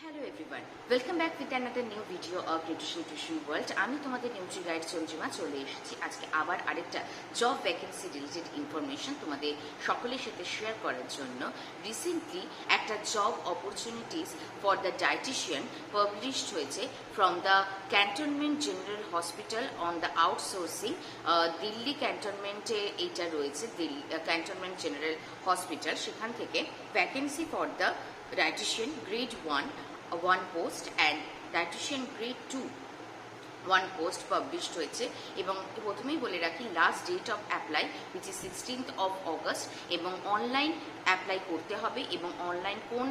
Hello everyone, welcome back with another new video of Nutrition World. আমি তোমাদের Nutri guide চঞ্জিমা চলে এসেছি আজকে আবার আরেকটা জব ভ্যাকেন্সি রিলেটেড ইনফরমেশন তোমাদের সকলের সাথে শেয়ার করার জন্য। রিসেন্টলি একটা job opportunities for the dietitian published হয়েছে from the cantonment general hospital on the outsourcing. Delhi ক্যান্টনমেন্টে এইটা রয়েছে, দিল্লি ক্যান্টনমেন্ট জেনারেল হসপিটাল, সেখান থেকে vacancy for the dietitian grade 1 post and dietitian grade 2 1 post published হয়েছে। এবং প্রথমেই বলে রাখি last date of apply which is 16th of August, এবং অনলাইন অ্যাপ্লাই করতে হবে এবং অনলাইন কোন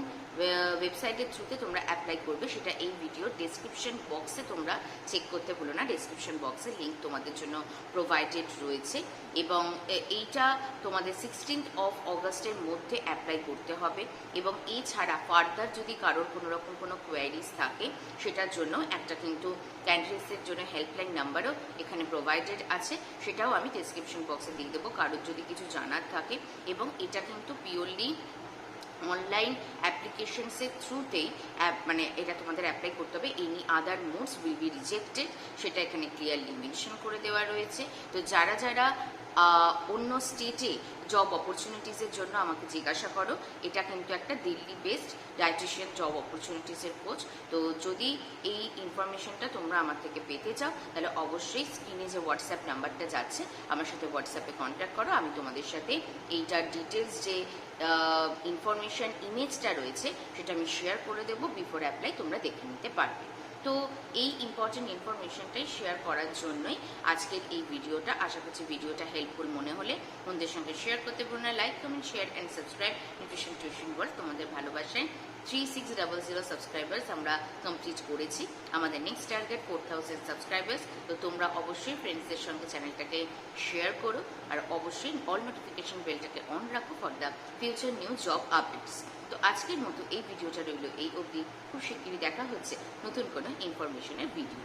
ওয়েবসাইটের থ্রুতে তোমরা অ্যাপ্লাই করবে সেটা এই ভিডিওর ডেসক্রিপশন বক্সে তোমরা চেক করতে ভুলো না। ডেসক্রিপশন বক্সে লিঙ্ক তোমাদের জন্য প্রোভাইডেড রয়েছে এবং এইটা তোমাদের 16th of Augustের মধ্যে অ্যাপ্লাই করতে হবে। এবং এছাড়া ফার্দার যদি কারোর কোনো রকম কোনো কোয়ারিজ থাকে সেটার জন্য একটা কিন্তু ক্যান্ডিডেটসের জন্য হেল্পলাইন নাম্বারও এখানে প্রোভাইডেড আছে, সেটাও আমি ডেসক্রিপশন বক্সে দিয়ে দেবো কারোর যদি কিছু জানার থাকে। এবং এটা কিন্তু পিওরলি অনলাইন অ্যাপ্লিকেশনসের থ্রুতেই মানে এটা তোমাদের অ্যাপ্লাই করতে হবে। Any other modes will be rejected, সেটা এখানে ক্লিয়ারলি মেনশন করে দেওয়া রয়েছে। তো যারা যারা অন্য স্টেটে জব অপরচুনিটিসের জন্য আমাকে জিজ্ঞাসা করো, এটা কিন্তু একটা দিল্লি বেসড ডায়েটিশিয়ান জব অপরচুনিটিসের কোচ। তো যদি এই ইনফরমেশনটা তোমরা আমার থেকে পেতে চাও তাহলে অবশ্যই স্ক্রিনে যে হোয়াটসঅ্যাপ নাম্বারটা যাচ্ছে আমার সাথে হোয়াটসঅ্যাপে কন্ট্যাক্ট করো। আমি তোমাদের সাথে এইটার ডিটেলস যে ইনফরমেশন ইমেজটা রয়েছে সেটা আমি শেয়ার করে দেবো, বিফোর অ্যাপ্লাই তোমরা দেখে নিতে পারবে। তো এই ইম্পর্টেন্ট ইনফরমেশনটাই শেয়ার করার জন্যই আজকের এই ভিডিওটা। আশা করছি ভিডিওটা হেল্পফুল মনে হলে বন্ধুদের সঙ্গে শেয়ার করতে ভুলো না। Like, comment, share and subscribe tuition world. তোমাদের ভালোবাসায় 3600 সাবস্ক্রাইবার্স আমরা কমপ্লিট করেছি। আমাদের নেক্সট টার্গেট 4000 সাবস্ক্রাইবার্স। তো তোমরা অবশ্যই ফ্রেন্ডসদের সঙ্গে চ্যানেলটাকে শেয়ার করো আর অবশ্যই অল নোটিফিকেশন বেলটাকে অন রাখো for the future new job updates. তো আজকের মতো এই ভিডিওটা রইল এই অবধি। খুব শিগগিরই দেখা হচ্ছে নতুন কোনো ইনফরমেশনের ভিডিও।